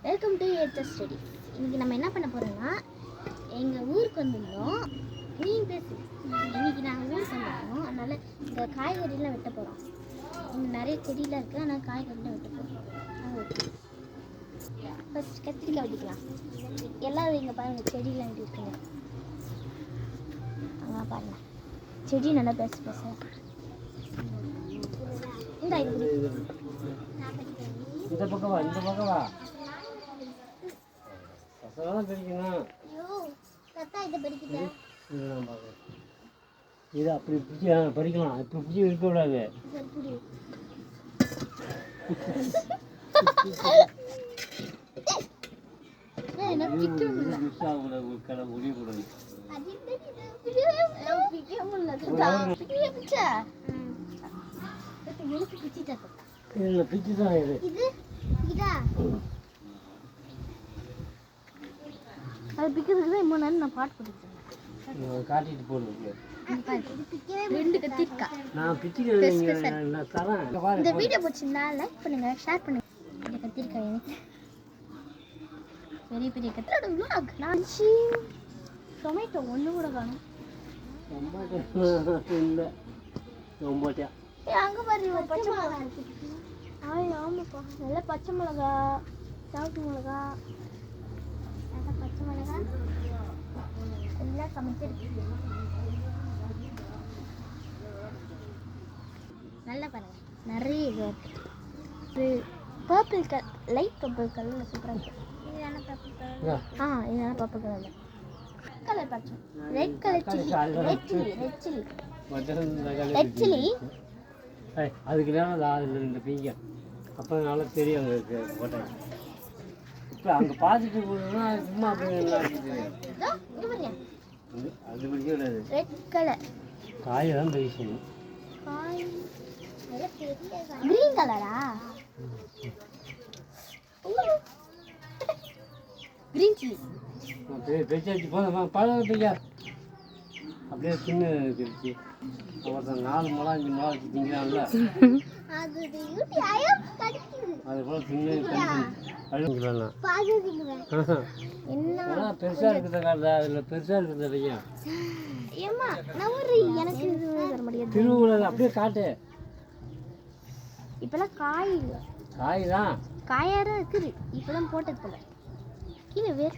Welcome to Eicher study. இன்றைக்கி நம்ம என்ன பண்ண போகிறோம்னா, எங்கள் ஊருக்கு வந்திருந்தோம். நீ பேசு. இன்றைக்கி நாங்கள் ஊருக்கு வந்திருக்கோம், அதனால் இந்த காய்கறிலாம் வெட்ட போகிறோம். இங்கே நிறைய செடியெலாம் இருக்குது, ஆனால் காய்கறிலாம் வெட்ட போகிறோம். ஃபஸ்ட் கத்திரிக்காய் வெட்டிக்கலாம். எல்லோரும் இங்கே பாருங்கள், செடியெலாம் எப்படி இருக்குங்க. அங்கே பாருங்கள், செடி நல்லா பேச இந்த பக்கம் வா, இந்த பக்கம் வா. பசங்களாம் பிரிக்கணும். இது அப்படி பிடிச்சி பறிக்கலாம், இப்படி பிடிச்சி இருக்கக்கூடாது. ஒழியக்கூடாது. இதில் பிச்சு தான் இது அது பிக்கிறதுக்கு தான் இவ்வளோ நேரம் நான் பாட்டு போட்டுருக்கேன். காட்டிட்டு போடுறது ரெண்டு கத்திரிக்காய் நான் பிச்சுக்கிறேன். இந்த வீடியோ பிடிச்சிருந்தா லைக் பண்ணுங்க, ஷேர் பண்ணுங்க. இந்த கத்திரிக்காய் பெரிய பெரிய கத்திரிக்காய் vlog. நான் டொமேட்டோ ஒன்று கூட காணும். இல்லை ரொம்பட்டியா அங்கே பாரு, பச்சை மிளகா. ஆமாப்பா, நல்ல பச்சை மிளகா, சாப்பிட்டு மிளகா, நல்லா பச்சை மிளகா எல்லாம் சமைச்சிருக்கு. நல்லா பாருங்க, நிறைய இது இருக்குது. பர்பிள் கலர், லைட் பர்பிள் கலரில் சூப்பராக இருக்குது. இதுதான பர்பிள் கலர்? இதுதான பர்பிள் கலரில். கலர் பச்சை, red colour chilli, red chilli. அதுக்கு நேரம் அதில் ரெண்டு பீங்க அப்போ நல்லா தெரியும் அங்கே இருக்கு போட்டேன். இப்போ அங்கே பார்த்துட்டு போகணும்னா சும்மா அது பிடிக்க கூடாது. ரெட் கலர் காயை தான் பேசணும். கிரீன் கலரா? கிரீன் சில்லி பேச்சாச்சு போதும். பழம் பையா அப்படியே சின்ன இருந்துச்சு. ஒருத்தன் 4 மிளகா 5 மிளகா வச்சு திங்கிறான்ல, அது போல சின்ன கழுவிக்கலாம். பெருசாக இருக்கிறத காட்டுதா, அதில் பெருசாக இருக்கிறத இல்லையா திருவிழா அப்படியே காட்டு. இப்பெல்லாம் காய் காய் தான் காயாக இருக்குது, இப்பெல்லாம் போட்டது போல கீழே வேறு